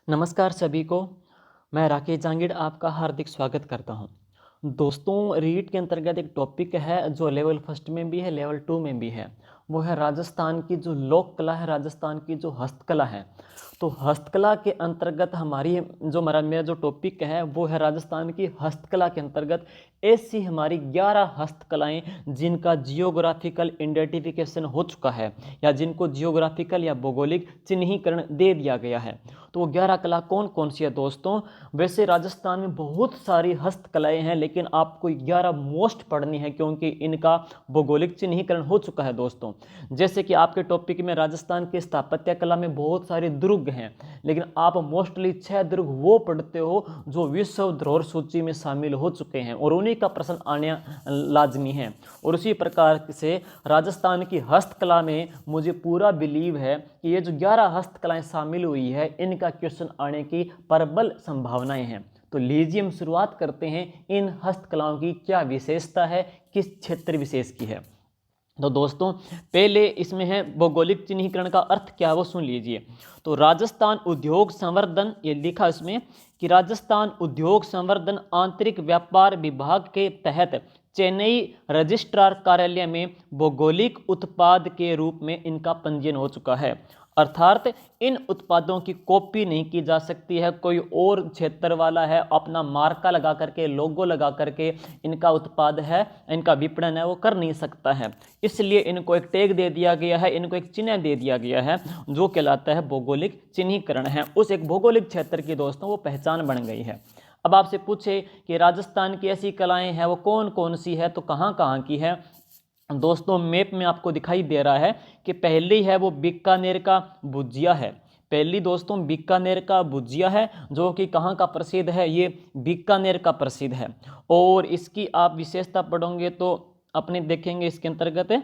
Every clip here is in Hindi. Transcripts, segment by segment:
नमस्कार सभी को। मैं राकेश जांगिड़ आपका हार्दिक स्वागत करता हूं। दोस्तों, रीट के अंतर्गत एक टॉपिक है जो लेवल फर्स्ट में भी है, लेवल टू में भी है। वो है राजस्थान की जो लोक कला है, राजस्थान की जो हस्तकला है। तो हस्तकला के अंतर्गत हमारी जो मेरा जो टॉपिक है वो है राजस्थान की हस्तकला के अंतर्गत ऐसी हमारी 11 हस्तकलाएं जिनका जियोग्राफिकल आइडेंटिफिकेशन हो चुका है या जिनको जियोग्राफिकल या भौगोलिक चिन्हीकरण दे दिया गया है। तो वो 11 कला कौन कौन सी है दोस्तों? वैसे राजस्थान में बहुत सारी हस्तकलाएं हैं, लेकिन आपको 11 मोस्ट पढ़नी है क्योंकि इनका भौगोलिक चिन्हीकरण हो चुका है दोस्तों। जैसे कि आपके टॉपिक में राजस्थान की स्थापत्य कला में बहुत सारे दुर्ग हैं, लेकिन आप मोस्टली 6 दुर्ग वो पढ़ते हो जो विश्व धरोहर सूची में शामिल हो चुके हैं और उन्हीं का प्रश्न आने लाजमी है। और उसी प्रकार से राजस्थान की हस्तकला में मुझे पूरा बिलीव है कि ये जो 11 हस्तकलाएं शामिल हुई है इनका क्वेश्चन आने की प्रबल संभावनाएं हैं। तो लीजिए हम शुरुआत करते हैं इन हस्तकलाओं की क्या विशेषता है, किस क्षेत्र विशेष की है। तो दोस्तों, पहले इसमें है भौगोलिक चिन्हीकरण का अर्थ क्या है वो सुन लीजिए। तो राजस्थान उद्योग संवर्धन, ये लिखा इसमें कि राजस्थान उद्योग संवर्धन आंतरिक व्यापार विभाग के तहत चेन्नई रजिस्ट्रार कार्यालय में भौगोलिक उत्पाद के रूप में इनका पंजीयन हो चुका है। अर्थात इन उत्पादों की कॉपी नहीं की जा सकती है। कोई और क्षेत्र वाला है अपना मार्का लगा करके, लोगो लगा करके इनका उत्पाद है, इनका विपणन है वो कर नहीं सकता है। इसलिए इनको एक टैग दे दिया गया है, इनको एक चिन्ह दे दिया गया है जो कहलाता है भौगोलिक चिन्हीकरण है। उस एक भौगोलिक क्षेत्र की दोस्तों वो पहचान बन गई है। अब आपसे पूछे कि राजस्थान की ऐसी कलाएं हैं वो कौन कौन सी है, तो कहाँ कहाँ की है। दोस्तों, मैप में आपको दिखाई दे रहा है कि पहली है वो बीकानेर का भुजिया है। पहली दोस्तों बीकानेर का भुजिया है जो कि कहाँ का प्रसिद्ध है, ये बीकानेर का प्रसिद्ध है। और इसकी आप विशेषता पढ़ोगे तो अपने देखेंगे इसके अंतर्गत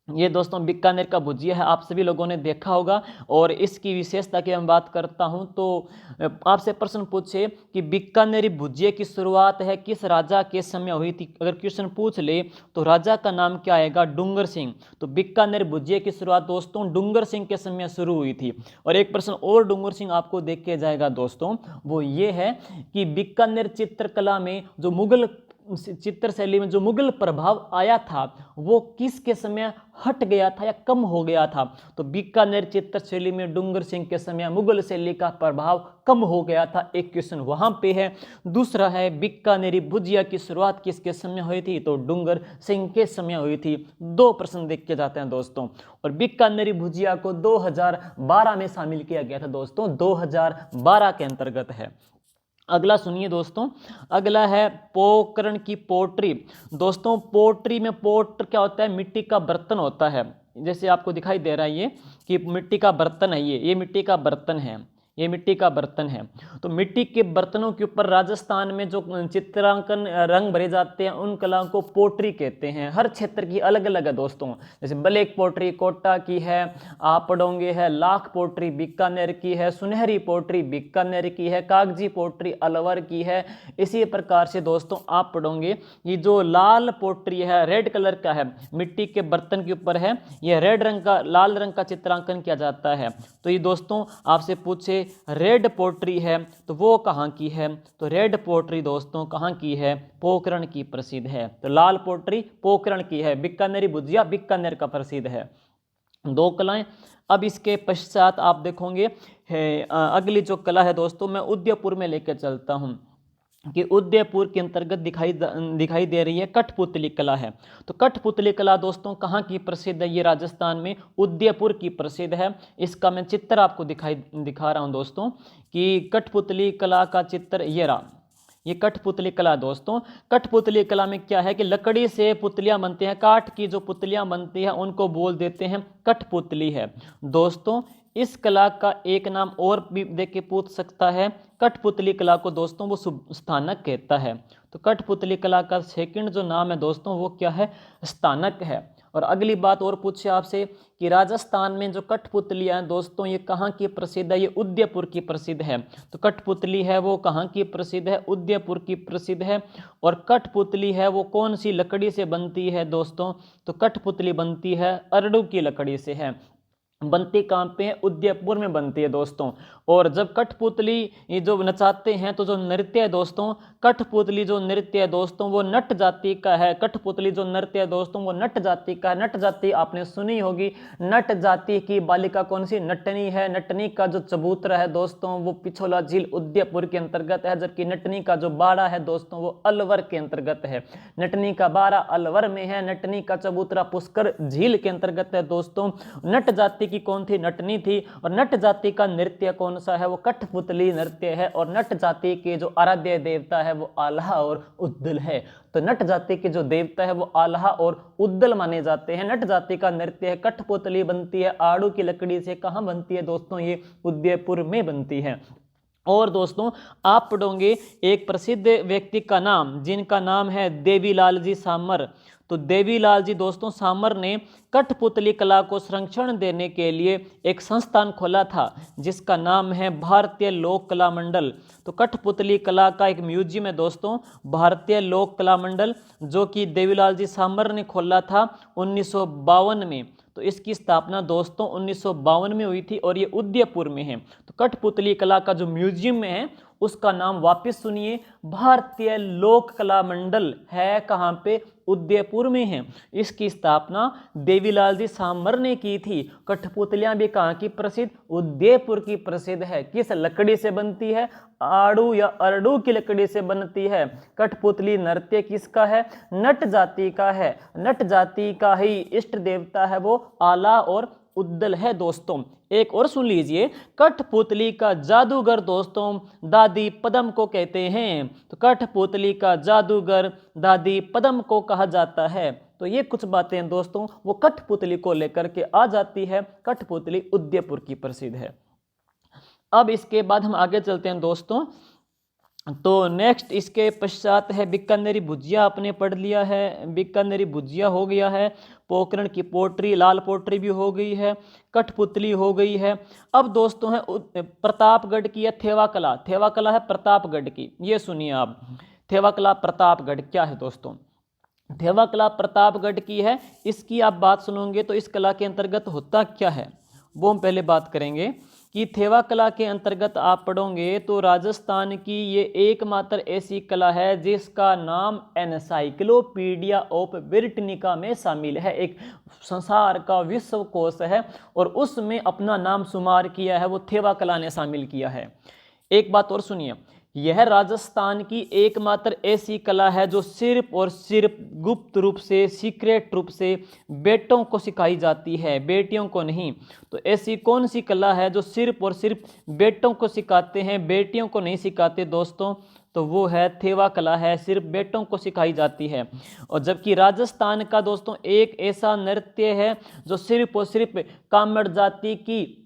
ये दोस्तों बीकानेर का भुजिया है, आप सभी लोगों ने देखा होगा। और इसकी विशेषता की मैं बात करता हूं तो आपसे प्रश्न पूछे कि बीकानेरी भुजिया की शुरुआत है किस राजा के समय हुई थी। अगर क्वेश्चन पूछ ले तो राजा का नाम क्या आएगा? डूंगर सिंह। तो बीकानेर भुजिया की शुरुआत दोस्तों डूंगर सिंह के समय शुरू हुई थी। और एक प्रश्न और डूंगर सिंह आपको देख के जाएगा दोस्तों, वो ये है कि बीकानेर चित्रकला में जो मुगल चित्र शैली में जो मुगल प्रभाव आया था वो किसके समय हट गया था या कम हो गया था। तो बीकानेर चित्र शैली में डूंगर सिंह के समय मुगल शैली का प्रभाव कम हो गया था। एक क्वेश्चन वहां पे है। दूसरा है बीकानेरी भुजिया की शुरुआत किसके समय हुई थी, तो डूंगर सिंह के समय हुई थी। 2 प्रश्न देख के जाते हैं दोस्तों। और बीकानेरी भुजिया को 2012 में शामिल किया गया था दोस्तों, 2012 के अंतर्गत है। अगला सुनिए दोस्तों, अगला है पोकरण की पोट्री। दोस्तों, पोट्री में पोट क्या होता है? मिट्टी का बर्तन होता है। जैसे आपको दिखाई दे रहा है ये कि मिट्टी का बर्तन है, ये मिट्टी का बर्तन है, ये मिट्टी का बर्तन है। तो मिट्टी के बर्तनों के ऊपर राजस्थान में जो चित्रांकन रंग भरे जाते हैं उन कलाओं को पोट्री कहते हैं। हर क्षेत्र की अलग अलग है दोस्तों। जैसे ब्लैक पोट्री कोटा की है, आप पढ़ोगे है लाख पोट्री बीकानेर की है, सुनहरी पोट्री बीकानेर की है, कागजी पोट्री अलवर की है। इसी प्रकार से दोस्तों आप पढ़ोगे ये जो लाल पोट्री है, रेड कलर का है, मिट्टी के बर्तन के ऊपर है, ये रेड रंग का, लाल रंग का चित्रांकन किया जाता है। तो ये दोस्तों आपसे पूछे रेड पोट्री है तो वो कहाँ की है, तो रेड पोट्री दोस्तों कहाँ की है? पोखरण की प्रसिद्ध है। तो लाल पोट्री पोखरण की है, बीकानेरी भुजिया बीकानेर का प्रसिद्ध है। 2 कलाएं। अब इसके पश्चात आप देखोगे अगली जो कला है दोस्तों मैं उदयपुर में लेकर चलता हूँ कि उदयपुर के अंतर्गत दिखाई दे रही है कठपुतली कला है। तो कठपुतली कला दोस्तों कहाँ की प्रसिद्ध है? ये राजस्थान में उदयपुर की प्रसिद्ध है। इसका मैं चित्र आपको दिखा रहा हूँ दोस्तों कि कठपुतली कला का चित्र ये रहा। ये कठपुतली कला दोस्तों, कठपुतली कला में क्या है कि लकड़ी से पुतलियां बनती हैं, काठ की जो पुतलियां बनती हैं उनको बोल देते हैं कठपुतली है दोस्तों। इस कला का एक नाम और भी देख के पूछ सकता है। कठपुतली कला को दोस्तों वो स्थानक कहता है। तो कठपुतली कला का सेकंड जो नाम है दोस्तों वो क्या है? स्थानक है। और अगली बात और पूछे आपसे कि राजस्थान में जो कठपुतलियां हैं दोस्तों ये कहाँ की प्रसिद्ध है? ये उदयपुर की प्रसिद्ध है। तो कठपुतली है वो कहाँ की प्रसिद्ध है? उदयपुर की प्रसिद्ध है। और कठपुतली है वो कौन सी लकड़ी से बनती है दोस्तों? तो कठपुतली बनती है अरडू की लकड़ी से है। बनती कहाँ पे है? उदयपुर में बनती है दोस्तों। और जब कठपुतली ये जो नचाते हैं तो जो नृत्य है दोस्तों, कठपुतली जो नृत्य है दोस्तों वो नट जाति का है। कठपुतली जो नृत्य है दोस्तों वो नट जाति का है। नट जाति आपने सुनी होगी। नट जाति की बालिका कौन सी? नटनी है। नटनी का जो चबूतरा है दोस्तों वो पिछोला झील उदयपुर के अंतर्गत है, जबकि नटनी का जो बाड़ा है दोस्तों वो अलवर के अंतर्गत है। नटनी का बाड़ा अलवर में है, नटनी का चबूतरा पुष्कर झील के अंतर्गत है दोस्तों। नट जाति की कौन थी? नटनी थी। और नट जाति का नृत्य कौन सा है? वो कठपुतली नृत्य है। और नट जाति के जो आराध्य देवता है वो आल्हा और उद्दल है। तो नट जाति के जो देवता है वो आल्हा और उद्दल माने जाते हैं। नट जाति का नृत्य है। कठपुतली बनती है आड़ू की लकड़ी से। कहाँ बनती है दोस्तों? ये उदयपुर में बनती है। और दोस्तों आप पढ़ोगे एक प्रसिद्ध व्यक्ति का नाम, जिनका नाम है देवीलाल जी सामर। तो देवीलाल जी दोस्तों सामर ने कठपुतली कला को संरक्षण देने के लिए एक संस्थान खोला था, जिसका नाम है भारतीय लोक कला मंडल। तो कठपुतली कला का एक म्यूजियम है दोस्तों, भारतीय लोक कला मंडल, जो कि देवीलाल जी सामर ने खोला था 1952 में। तो इसकी स्थापना दोस्तों 1952 में हुई थी और ये उदयपुर में है। तो कठपुतली कला का जो म्यूजियम में है उसका नाम वापस सुनिए, भारतीय लोक कला मंडल है। कहाँ पे? उदयपुर में है। इसकी स्थापना देवीलाल जी सामर ने की थी। कठपुतलियां भी कहाँ की प्रसिद्ध? उदयपुर की प्रसिद्ध है। किस लकड़ी से बनती है? आड़ू या अरडू की लकड़ी से बनती है। कठपुतली नृत्य किसका है? नट जाति का है। नट जाति का ही इष्ट देवता है वो आला और उद्दल है दोस्तों। एक और सुन लीजिए, कठपुतली का जादूगर दोस्तों दादी पदम को कहते हैं। तो कठपुतली का जादूगर दादी पदम को कहा जाता है। तो ये कुछ बातें दोस्तों वो कठपुतली को लेकर के आ जाती है। कठपुतली उदयपुर की प्रसिद्ध है। अब इसके बाद हम आगे चलते हैं दोस्तों। तो नेक्स्ट इसके पश्चात है बीकानेरी भुजिया। आपने पढ़ लिया है, बीकानेरी भुजिया हो गया है। पोखरण की पोट्री, लाल पोट्री भी हो गई है। कठपुतली हो गई है। अब दोस्तों है प्रतापगढ़ की है थेवा कला। थेवा कला है प्रतापगढ़ की। ये सुनिए आप, थेवा कला प्रतापगढ़ क्या है दोस्तों? थेवा कला प्रतापगढ़ की है। इसकी आप बात सुनोगे तो इस कला के अंतर्गत होता क्या है वो हम पहले बात करेंगे कि थेवा कला के अंतर्गत आप पढ़ोगे तो राजस्थान की ये एकमात्र ऐसी कला है जिसका नाम एनसाइक्लोपीडिया ऑफ ब्रिटनिका में शामिल है। एक संसार का विश्वकोश है और उसमें अपना नाम शुमार किया है, वो थेवा कला ने शामिल किया है। एक बात और सुनिए, यह राजस्थान की एकमात्र ऐसी कला है जो सिर्फ और सिर्फ गुप्त रूप से, सीक्रेट रूप से बेटों को सिखाई जाती है, बेटियों को नहीं। तो ऐसी कौन सी कला है जो सिर्फ और सिर्फ बेटों को सिखाते हैं, बेटियों को नहीं सिखाते दोस्तों? तो वो है थेवा कला है, सिर्फ बेटों को सिखाई जाती है। और जबकि राजस्थान का दोस्तों एक ऐसा नृत्य है जो सिर्फ और सिर्फ कामड़ जाति की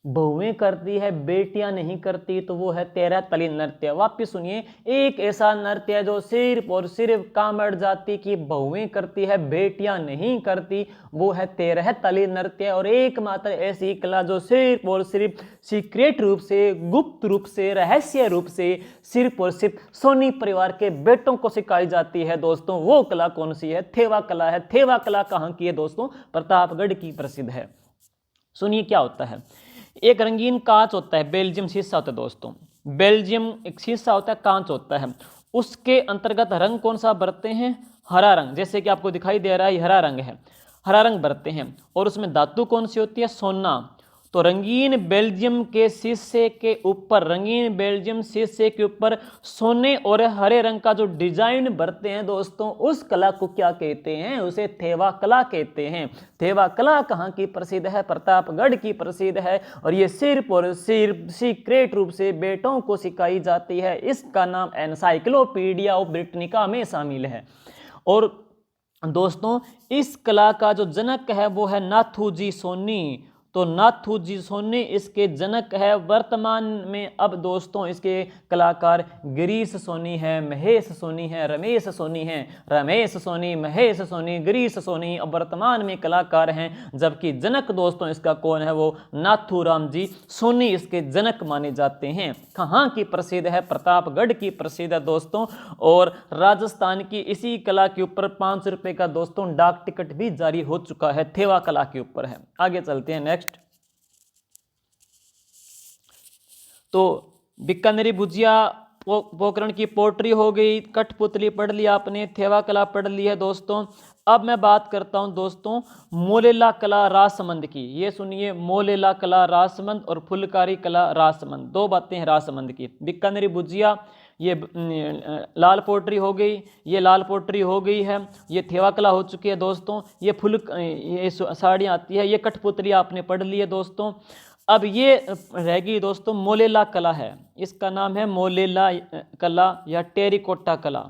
बहुएं करती है, बेटियां नहीं करती, तो वो है तेरह तली नृत्य। वापिस सुनिए, एक ऐसा नृत्य है जो सिर्फ और सिर्फ कामड़ जाति की बहुएं करती है, बेटियां नहीं करती, वो है तेरह तली नृत्य। और एकमात्र ऐसी कला जो सिर्फ और सिर्फ सीक्रेट रूप से, गुप्त रूप से, रहस्य रूप से सिर्फ और सिर्फ सोनी परिवार के बेटों को सिखाई जाती है दोस्तों, वो कला कौन सी है? थेवा कला है। थेवा कला कहाँ की है दोस्तों? प्रतापगढ़ की प्रसिद्ध है। सुनिए क्या होता है, एक रंगीन कांच होता है, बेल्जियम शीशा होता है दोस्तों। बेल्जियम एक शीशा होता है, कांच होता है। उसके अंतर्गत रंग कौन सा भरते हैं? हरा रंग। जैसे कि आपको दिखाई दे रहा है, हरा रंग है, हरा रंग भरते हैं। और उसमें धातु कौन सी होती है? सोना। तो रंगीन बेल्जियम के शीशे के ऊपर, रंगीन बेल्जियम शीशे के ऊपर सोने और हरे रंग का जो डिजाइन भरते हैं दोस्तों, उस कला को क्या कहते हैं? उसे थेवा कला कहते हैं। थेवा कला कहाँ की प्रसिद्ध है? प्रतापगढ़ की प्रसिद्ध है। और ये सिर्फ और सिर्फ सीक्रेट रूप से बेटों को सिखाई जाती है। इसका नाम एनसाइक्लोपीडिया ऑफ ब्रिटनिका में शामिल है। और दोस्तों इस कला का जो जनक है वो है नाथूजी सोनी। तो नाथूजी सोनी इसके जनक है। वर्तमान में अब दोस्तों इसके कलाकार गिरीश सोनी है, महेश सोनी है, रमेश सोनी है। रमेश सोनी, महेश सोनी, गिरीश सोनी अब वर्तमान में कलाकार हैं। जबकि जनक दोस्तों इसका कौन है? वो नाथूराम जी सोनी इसके जनक माने जाते हैं। कहाँ की प्रसिद्ध है? प्रतापगढ़ की प्रसिद्ध है दोस्तों। और राजस्थान की इसी कला के ऊपर 5 रुपए का दोस्तों डाक टिकट भी जारी हो चुका है, थेवा कला के ऊपर है। आगे चलते हैं नेक्स्ट। तो बीकानेरी भुजिया, पोकरण की पोट्री हो गई, कठपुतली पढ़ लिया आपने, थेवा कला पढ़ ली है दोस्तों। अब मैं बात करता हूं दोस्तों मोलेला कला रासमंद की। ये सुनिए, मोलेला कला रासमंद और फुलकारी कला रासमंद, दो बातें हैं रासमंद की। बीकानेरी भुजिया ये लाल पोट्री हो गई, ये लाल पोट्री हो गई है, ये थेवा कला हो चुकी है दोस्तों, ये साड़ी आती है, ये कठपुतली आपने पढ़ ली है दोस्तों। अब ये रहेगी दोस्तों मोलेला कला है, इसका नाम है मोलेला कला या टेरिकोटा कला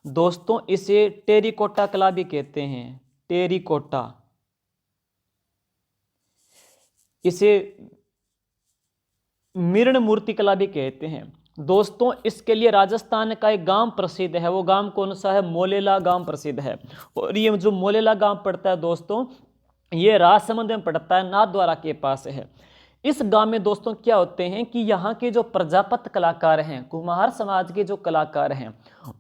दोस्तों। इसे टेरिकोटा कला भी कहते हैं, टेरिकोटा। इसे मिरण मूर्ति कला भी कहते हैं दोस्तों। इसके लिए राजस्थान का एक गांव प्रसिद्ध है, वो गांव कौन सा है? मोलेला गांव प्रसिद्ध है। और ये जो मोलेला गांव पड़ता है दोस्तों, ये राजसमंद में पड़ता है, नाथद्वारा के पास है। इस गांव में दोस्तों क्या होते हैं कि यहाँ के जो प्रजापत कलाकार हैं, कुम्हार समाज के जो कलाकार हैं,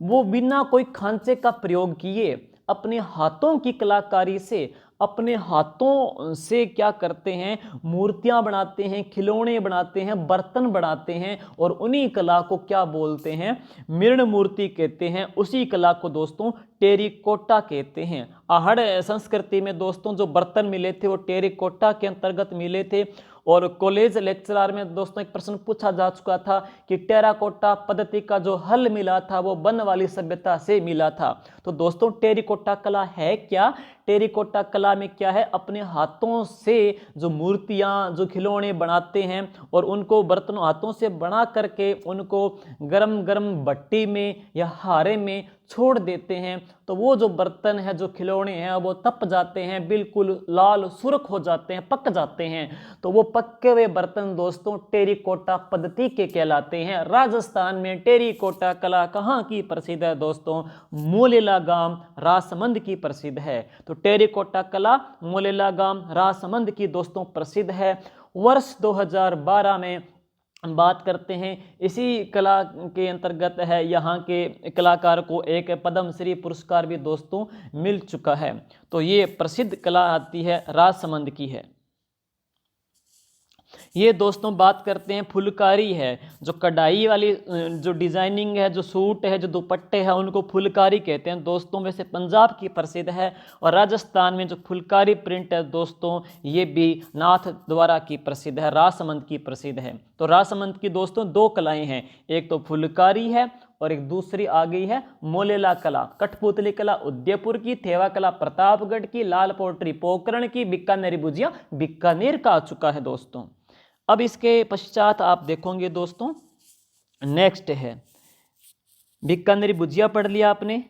वो बिना कोई खांचे का प्रयोग किए अपने हाथों की कलाकारी से, अपने हाथों से क्या करते हैं, मूर्तियां बनाते हैं, खिलौने बनाते हैं, बर्तन बनाते हैं, और उन्हीं कला को क्या बोलते हैं? मृण मूर्ति कहते हैं। उसी कला को दोस्तों टेरिकोटा कहते हैं। आहड़ संस्कृति में दोस्तों जो बर्तन मिले थे वो टेरिकोटा के अंतर्गत मिले थे। और कॉलेज लेक्चरर में दोस्तों एक प्रश्न पूछा जा चुका था कि टेराकोटा पद्धति का जो हल मिला था वो वन वाली सभ्यता से मिला था। तो दोस्तों टेरिकोटा कला है क्या? टेरिकोटा कला में क्या है? अपने हाथों से जो मूर्तियां, जो खिलौने बनाते हैं और उनको बर्तनों हाथों से बना करके उनको गरम गरम भट्टी में या हारे में छोड़ देते हैं, तो वो जो बर्तन है, जो खिलौने हैं, वो तप जाते हैं, बिल्कुल लाल सुर्ख हो जाते हैं, पक जाते हैं। तो वो पके हुए बर्तन दोस्तों टेरिकोटा पद्धति के कहलाते हैं। राजस्थान में टेरिकोटा कला कहाँ की प्रसिद्ध है दोस्तों? मोलेला गांव राजसमंद की प्रसिद्ध है। तो टेरिकोटा कला मोलेला गांव राजसमंद की दोस्तों प्रसिद्ध है। वर्ष 2012 में बात करते हैं, इसी कला के अंतर्गत है, यहाँ के कलाकार को एक पद्मश्री पुरस्कार भी दोस्तों मिल चुका है। तो ये प्रसिद्ध कला आती है, राजसमंद की है। ये दोस्तों बात करते हैं फुलकारी है, जो कढ़ाई वाली जो डिजाइनिंग है, जो सूट है, जो दुपट्टे हैं, उनको फुलकारी कहते हैं दोस्तों। वैसे पंजाब की प्रसिद्ध है, और राजस्थान में जो फुलकारी प्रिंट है दोस्तों, ये भी नाथद्वारा की प्रसिद्ध है, राजसमंद की प्रसिद्ध है। तो राजसमंद की दोस्तों दो कलाएं हैं, एक तो फुलकारी है और एक दूसरी आ गई है मोलेला कला। कठपुतली कला उदयपुर की, थेवा कला प्रतापगढ़ की, लाल पोट्री पोकरण की, बीकानेरी भुजिया बीकानेर का आ चुका है दोस्तों। अब इसके पश्चात आप देखोगे दोस्तों, नेक्स्ट है बीकानेरी भुजिया पढ़ लिया आपने,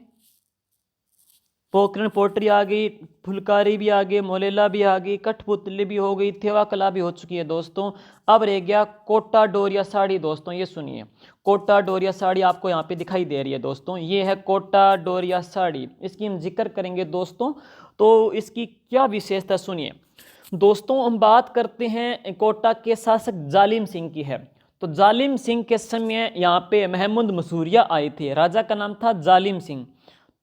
पोकरण पोट्री आ गई, फुलकारी भी आ गई, मोलेला भी आ गई, कठपुतली भी हो गई, थेवा कला भी हो चुकी है दोस्तों। अब रह गया कोटा डोरिया साड़ी दोस्तों। ये सुनिए, कोटा डोरिया साड़ी आपको यहाँ पे दिखाई दे रही है दोस्तों, ये है कोटा डोरिया साड़ी। इसकी हम जिक्र करेंगे दोस्तों, तो इसकी क्या विशेषता सुनिए दोस्तों। हम बात करते हैं कोटा के शासक जालिम सिंह की है। तो जालिम सिंह के समय यहाँ पे महमूद मसूरिया आए थे, राजा का नाम था जालिम सिंह।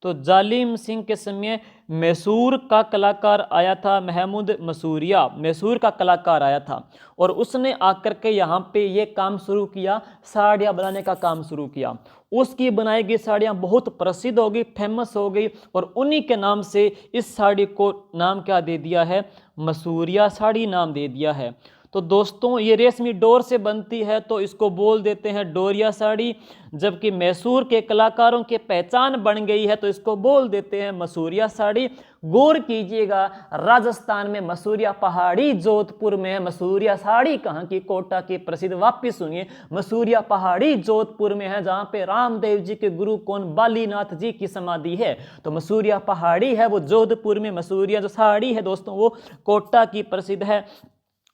तो जालिम सिंह के समय मैसूर का कलाकार आया था, महमूद मसूरिया मैसूर का कलाकार आया था, और उसने आकर के यहाँ पे ये काम शुरू किया, साड़ियाँ बनाने का काम शुरू किया। उसकी बनाई गई साड़ियाँ बहुत प्रसिद्ध हो गई, फेमस हो गई, और उन्हीं के नाम से इस साड़ी को नाम क्या दे दिया है? मसूरिया साड़ी नाम दे दिया है। तो दोस्तों ये रेशमी डोर से बनती है, तो इसको बोल देते हैं डोरिया साड़ी। जबकि मैसूर के कलाकारों की पहचान बन गई है, तो इसको बोल देते हैं मसूरिया साड़ी। गौर कीजिएगा, राजस्थान में मसूरिया पहाड़ी जोधपुर में है। मसूरिया साड़ी कहाँ की? कोटा की प्रसिद्ध। वापिस सुनिए, मसूरिया पहाड़ी जोधपुर में है, जहाँ पे रामदेव जी के गुरु कौन? बालीनाथ जी की समाधि है। तो मसूरिया पहाड़ी है वो जोधपुर में। मसूरिया जो साड़ी है दोस्तों वो कोटा की प्रसिद्ध है।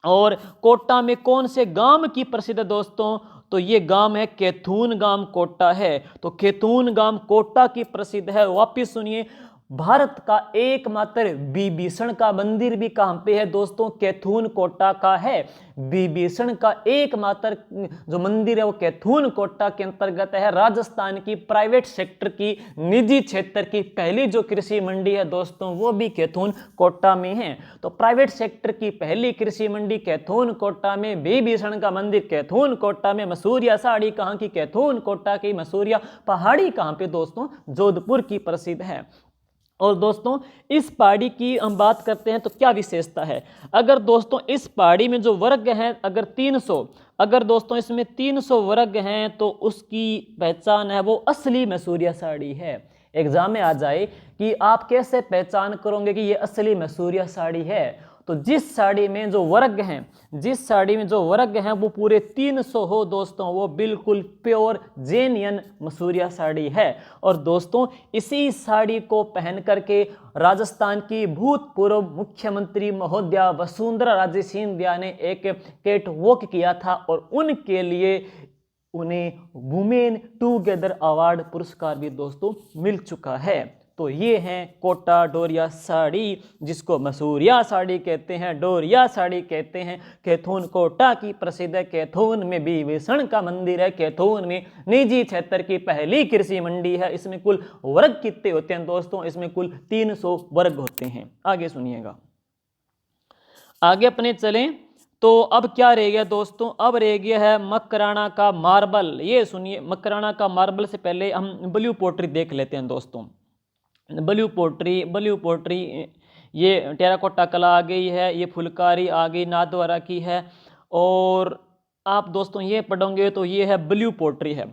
और कोटा में कौन से गांव की प्रसिद्ध है दोस्तों? तो ये गांव है कैथून गांव कोटा है। तो कैथून गांव कोटा की प्रसिद्ध है। वापिस सुनिए, भारत का एकमात्र विभीषण का मंदिर भी कहाँ पे है दोस्तों? कैथून कोटा का है। विभीषण का एकमात्र जो मंदिर है वो कैथून कोटा के अंतर्गत है। राजस्थान की प्राइवेट सेक्टर की, निजी क्षेत्र की पहली जो कृषि मंडी है दोस्तों वो भी कैथून कोटा में है। तो प्राइवेट सेक्टर की पहली कृषि मंडी कैथून कोटा में, विभीषण का मंदिर कैथून कोटा में, मसूरिया साड़ी कहाँ की? कैथून कोटा की। मसूरिया पहाड़ी कहाँ पे दोस्तों? जोधपुर की प्रसिद्ध है। और दोस्तों इस पहाड़ी की हम बात करते हैं तो क्या विशेषता है? अगर दोस्तों इस पहाड़ी में जो वर्ग हैं अगर 300, अगर दोस्तों इसमें 300 वर्ग हैं तो उसकी पहचान है वो असली मसूरिया साड़ी है। एग्जाम में आ जाए कि आप कैसे पहचान करोगे कि ये असली मसूरिया साड़ी है? तो जिस साड़ी में जो वर्ग हैं, जिस साड़ी में जो वर्ग हैं वो पूरे 300 हो दोस्तों, वो बिल्कुल प्योर जेन्युइन मसूरिया साड़ी है। और दोस्तों इसी साड़ी को पहन करके राजस्थान की भूतपूर्व मुख्यमंत्री महोदया वसुंधरा राजे सिंधिया ने एक कैट वॉक किया था और उनके लिए उन्हें वुमेन टुगेदर अवार्ड पुरस्कार भी दोस्तों मिल चुका है। तो ये हैं कोटा डोरिया साड़ी, जिसको मसूरिया साड़ी कहते हैं, डोरिया साड़ी कहते हैं। कैथून कोटा की प्रसिद्ध है। कैथून में विभीषण का मंदिर है। कैथून में निजी क्षेत्र की पहली कृषि मंडी है। इसमें कुल वर्ग कितने होते हैं दोस्तों? इसमें कुल 300 वर्ग होते हैं। आगे सुनिएगा, आगे अपने चलें तो अब क्या रह गया दोस्तों? अब रह गया है मकराना का मार्बल। ये सुनिए, मकराना का मार्बल से पहले हम ब्लू पोट्री देख लेते हैं दोस्तों। ब्लू पोट्री ये टेराकोटा कला आ गई है, ये फुलकारी आ गई, नाथद्वारा की है। और आप दोस्तों ये पढ़ोगे तो ये है ब्लू पोट्री है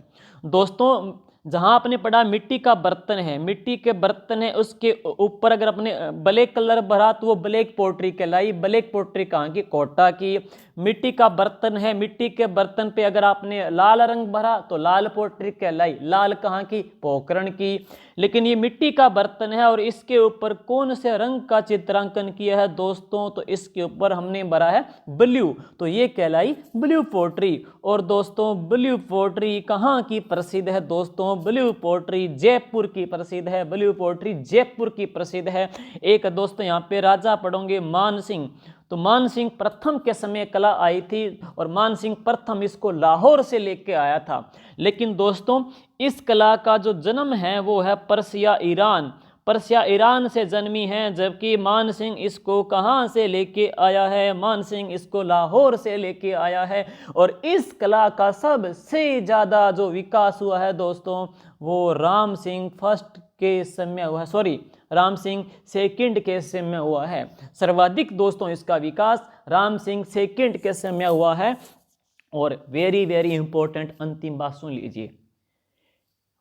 दोस्तों। जहाँ आपने पढ़ा मिट्टी का बर्तन है, मिट्टी के बर्तन है, उसके ऊपर अगर अपने ब्लैक कलर भरा तो वो ब्लैक पोट्री कहलाई। ब्लैक पोट्री कहाँ की? कोटा की। मिट्टी का बर्तन है, मिट्टी के बर्तन पे अगर आपने लाल रंग भरा तो लाल पोट्री कहलाई। लाल कहाँ की? पोखरण की। लेकिन ये मिट्टी का बर्तन है और इसके ऊपर कौन से रंग का चित्रांकन किया है दोस्तों? तो इसके ऊपर हमने भरा है ब्लू, तो ये कहलाई ब्लू पोट्री। और दोस्तों ब्लू पोट्री कहाँ की प्रसिद्ध है दोस्तों? ब्लू पोट्री जयपुर की प्रसिद्ध है। ब्लू पोट्री जयपुर की प्रसिद्ध है। एक दोस्तों यहाँ पे राजा पढ़ोगे मान सिंह, तो मान सिंह प्रथम के समय कला आई थी और मान सिंह प्रथम इसको लाहौर से लेके आया था। लेकिन दोस्तों इस कला का जो जन्म है वो है पर्सिया ईरान, पर्सिया ईरान से जन्मी है। जबकि मान सिंह इसको कहाँ से लेके आया है? मान सिंह इसको लाहौर से लेके आया है। और इस कला का सबसे ज़्यादा जो विकास हुआ है दोस्तों वो राम सिंह फर्स्ट के समय हुआ है, सॉरी राम सिंह सेकंड के समय हुआ है। सर्वाधिक दोस्तों इसका विकास राम सिंह सेकंड के समय हुआ है। और वेरी वेरी इंपॉर्टेंट अंतिम बात सुन लीजिए,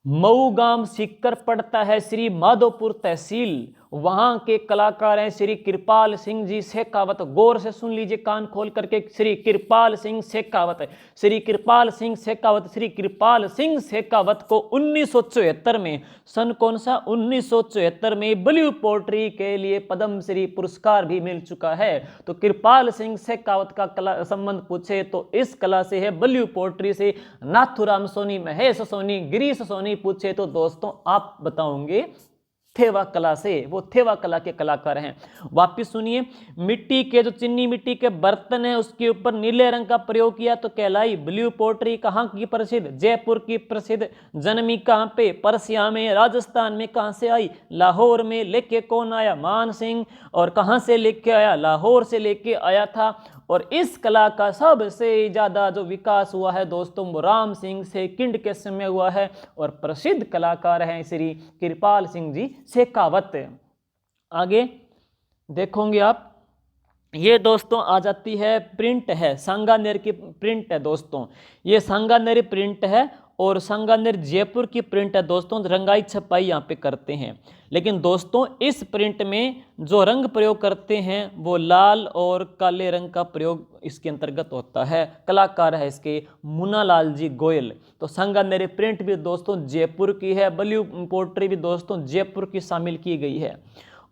मऊ गांव सीकर पड़ता है श्री माधोपुर तहसील, वहां के कलाकार हैं श्री कृपाल सिंह जी शेखावत। गौर से सुन लीजिए कान खोल करके, श्री कृपाल सिंह शेखावत, श्री कृपाल सिंह शेखावत। श्री कृपाल सिंह शेखावत को 1974 में, सन कौन सा? 1974 में ब्लू पोट्री के लिए पद्म श्री पुरस्कार भी मिल चुका है। तो कृपाल सिंह शेखावत का कला संबंध पूछे तो इस कला से है, ब्लू पोट्री से। नाथुराम सोनी, महेश सोनी, गिरीश सोनी पूछे तो दोस्तों आप बताओगे थेवा कला से, वो थेवा कला के कलाकार हैं। वापिस सुनिए, मिट्टी के जो चीनी मिट्टी के बर्तन है उसके ऊपर नीले रंग का प्रयोग किया तो कहलाई ब्लू पोट्री। कहाँ की प्रसिद्ध? जयपुर की प्रसिद्ध। जन्मी कहाँ पे? पर्सिया में। राजस्थान में कहाँ से आई? लाहौर में। लेके कौन आया? मान सिंह। और कहाँ से लेके आया? लाहौर से लेके आया था। और इस कला का सबसे ज़्यादा जो विकास हुआ है दोस्तों वो राम सिंह सेकंड के समय हुआ है। और प्रसिद्ध कलाकार हैं श्री कृपाल सिंह जी शेखावत। आगे देखोगे आप, ये दोस्तों आ जाती है प्रिंट है, सांगानेर की प्रिंट है दोस्तों। ये सांगानेरी प्रिंट है और सांगानेर जयपुर की प्रिंट है दोस्तों। रंगाई छपाई यहाँ पे करते हैं। लेकिन दोस्तों इस प्रिंट में जो रंग प्रयोग करते हैं वो लाल और काले रंग का प्रयोग इसके अंतर्गत होता है। कलाकार है इसके मुन्ना लाल जी गोयल। तो सांगानेरी प्रिंट भी दोस्तों जयपुर की है। ब्लू पोट्री भी दोस्तों जयपुर की शामिल की गई है।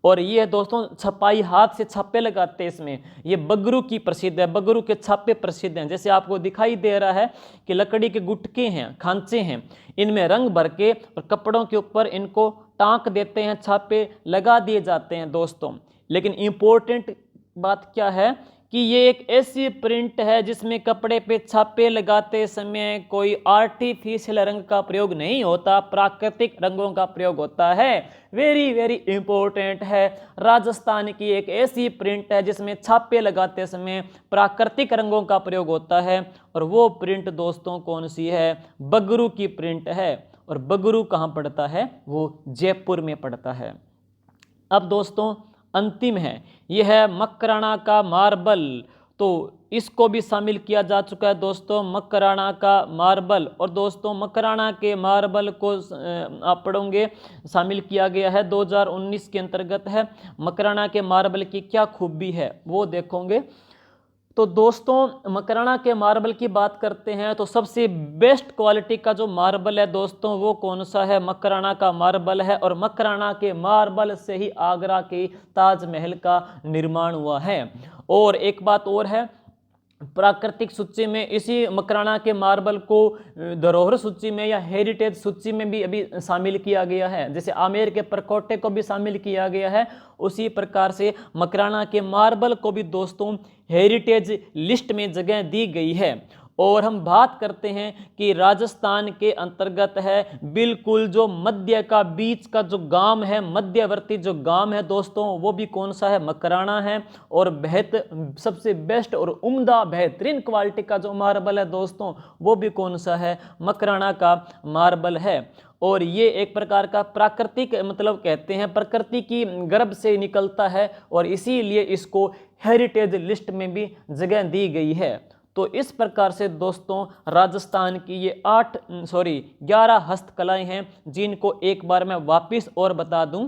और ये दोस्तों छपाई हाथ से छापे लगाते हैं इसमें। ये बगरू की प्रसिद्ध है, बगरू के छापे प्रसिद्ध हैं। जैसे आपको दिखाई दे रहा है कि लकड़ी के गुटके हैं, खांचे हैं, इनमें रंग भर के और कपड़ों के ऊपर इनको टाँक देते हैं, छापे लगा दिए जाते हैं दोस्तों। लेकिन इम्पोर्टेंट बात क्या है कि ये एक ऐसी प्रिंट है जिसमें कपड़े पे छापे लगाते समय कोई आर्टिफिशियल रंग का प्रयोग नहीं होता, प्राकृतिक रंगों का प्रयोग होता है। वेरी वेरी इंपॉर्टेंट है। राजस्थान की एक ऐसी प्रिंट है जिसमें छापे लगाते समय प्राकृतिक रंगों का प्रयोग होता है, और वो प्रिंट दोस्तों कौन सी है? बगरू की प्रिंट है। और बगरू कहाँ पड़ता है? वो जयपुर में पड़ता है। अब दोस्तों अंतिम है, यह है मकराना का मार्बल। तो इसको भी शामिल किया जा चुका है दोस्तों, मकराना का मार्बल। और दोस्तों मकराना के मार्बल को आप पढ़ोगे शामिल किया गया है 2019 के अंतर्गत है। मकराना के मार्बल की क्या खूबी है वो देखोगे। तो दोस्तों मकराना के मार्बल की बात करते हैं तो सबसे बेस्ट क्वालिटी का जो मार्बल है दोस्तों वो कौन सा है? मकराना का मार्बल है। और मकराना के मार्बल से ही आगरा के ताजमहल का निर्माण हुआ है। और एक बात और है, प्राकृतिक सूची में इसी मकराना के मार्बल को धरोहर सूची में या हेरिटेज सूची में भी अभी शामिल किया गया है। जैसे आमेर के परकोटे को भी शामिल किया गया है, उसी प्रकार से मकराना के मार्बल को भी दोस्तों हेरिटेज लिस्ट में जगह दी गई है। और हम बात करते हैं कि राजस्थान के अंतर्गत है बिल्कुल जो मध्य का बीच का जो गांव है, मध्यवर्ती जो गांव है दोस्तों, वो भी कौन सा है? मकराना है। और सबसे बेस्ट और उम्दा बेहतरीन क्वालिटी का जो मार्बल है दोस्तों वो भी कौन सा है? मकराना का मार्बल है। और ये एक प्रकार का प्राकृतिक मतलब कहते हैं प्रकृति की गर्भ से निकलता है, और इसीलिए इसको हेरिटेज लिस्ट में भी जगह दी गई है। तो इस प्रकार से दोस्तों राजस्थान की ये 11 हस्तकलाएं हैं, जिनको एक बार मैं वापस और बता दूं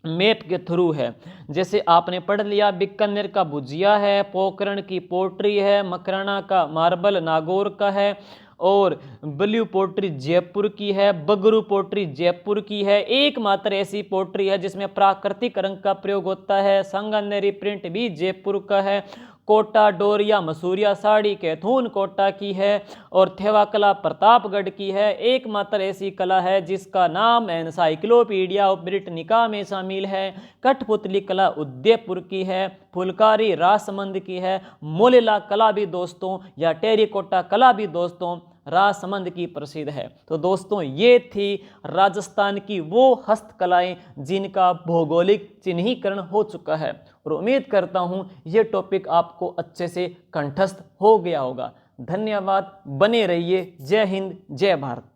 मैप के थ्रू है। जैसे आपने पढ़ लिया बीकानेर का भुजिया है, पोखरण की पोट्री है, मकराना का मार्बल नागौर का है, और ब्लू पोट्री जयपुर की है, बगरू पोट्री जयपुर की है। एकमात्र ऐसी पोट्री है जिसमें प्राकृतिक रंग का प्रयोग होता है। संगमनेरी प्रिंट भी जयपुर का है। कोटा डोरिया मसूरिया साड़ी कैथून कोटा की है। और थेवा कला प्रतापगढ़ की है। एकमात्र ऐसी कला है जिसका नाम एनसाइक्लोपीडिया ऑफ ब्रिटनिका में शामिल है। कठपुतली कला उदयपुर की है। फुलकारी राजसमंद की है। मोलेला कला भी दोस्तों या टेरिकोटा कला भी दोस्तों राजसमंद की प्रसिद्ध है। तो दोस्तों ये थी राजस्थान की वो हस्तकलाएं जिनका भौगोलिक चिन्हीकरण हो चुका है, और उम्मीद करता हूं ये टॉपिक आपको अच्छे से कंठस्थ हो गया होगा। धन्यवाद, बने रहिए। जय हिंद, जय भारत।